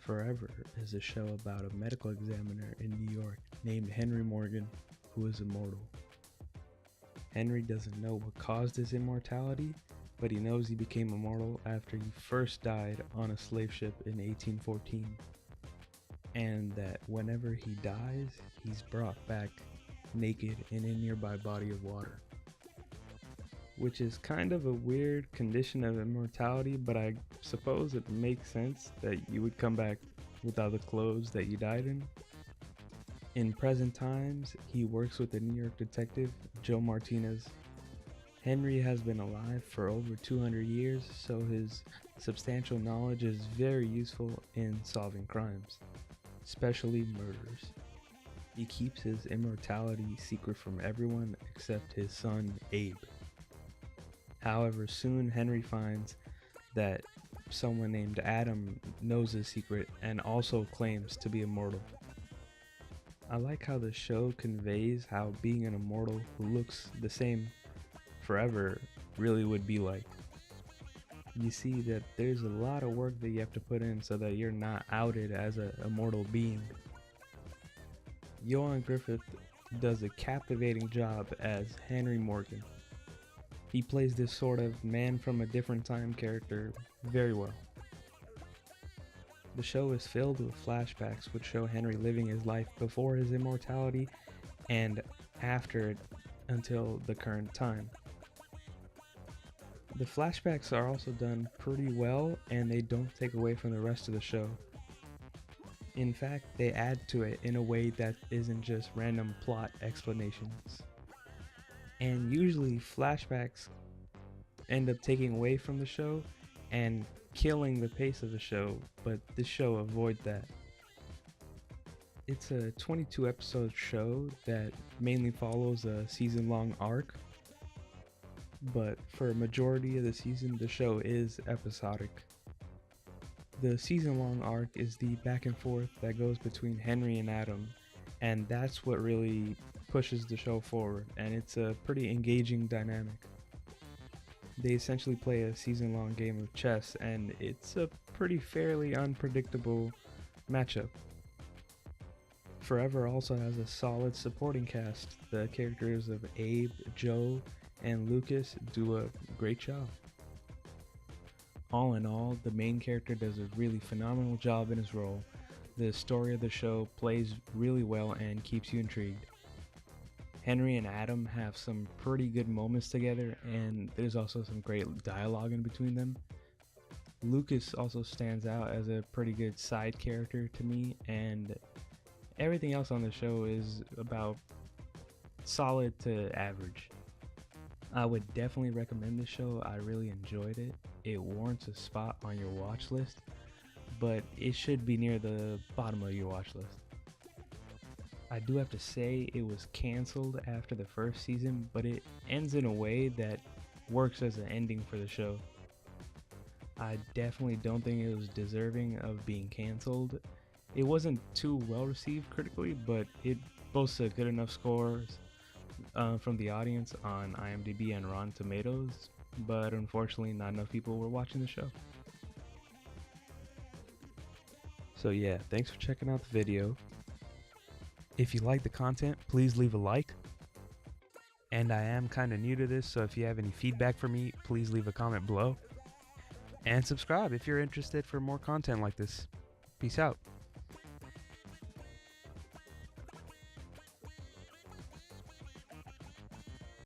Forever is a show about a medical examiner in New York named Henry Morgan who is immortal. Henry doesn't know what caused his immortality, but he knows he became immortal after he first died on a slave ship in 1814, and that whenever he dies, he's brought back naked in a nearby body of water. Which is kind of a weird condition of immortality, but I suppose it makes sense that you would come back without the clothes that you died in. In present times, he works with the New York detective Joe Martinez. Henry has been alive for over 200 years, so his substantial knowledge is very useful in solving crimes, especially murders. He keeps his immortality secret from everyone except his son Abe. However, soon Henry finds that someone named Adam knows his secret and also claims to be immortal. I like how the show conveys how being an immortal who looks the same forever really would be like. You see that there's a lot of work that you have to put in so that you're not outed as an immortal being. Ioan Gruffudd does a captivating job as Henry Morgan. He plays this sort of man from a different time character very well. The show is filled with flashbacks which show Henry living his life before his immortality and after it until the current time. The flashbacks are also done pretty well, and they don't take away from the rest of the show. In fact, they add to it in a way that isn't just random plot explanations. And usually flashbacks end up taking away from the show and killing the pace of the show, but this show avoids that. It's a 22 episode show that mainly follows a season-long arc, but for a majority of the season, the show is episodic. The season-long arc is the back and forth that goes between Henry and Adam, and that's what really pushes the show forward, and it's a pretty engaging dynamic. They essentially play a season-long game of chess, and it's a pretty fairly unpredictable matchup. Forever also has a solid supporting cast. The characters of Abe, Joe, and Lucas do a great job. All in all, the main character does a really phenomenal job in his role. The story of the show plays really well and keeps you intrigued. Henry and Adam have some pretty good moments together, and there's also some great dialogue in between them. Lucas also stands out as a pretty good side character to me, and everything else on the show is about solid to average. I would definitely recommend this show. I really enjoyed it. It warrants a spot on your watch list, but it should be near the bottom of your watch list. I do have to say it was canceled after the first season, but it ends in a way that works as an ending for the show. I definitely don't think it was deserving of being canceled. It wasn't too well received critically, but it boasts a good enough scores from the audience on IMDb and Rotten Tomatoes, but unfortunately not enough people were watching the show. So yeah, thanks for checking out the video. If you like the content, please leave a like. And I am kind of new to this, so if you have any feedback for me, please leave a comment below. And subscribe if you're interested for more content like this. Peace out.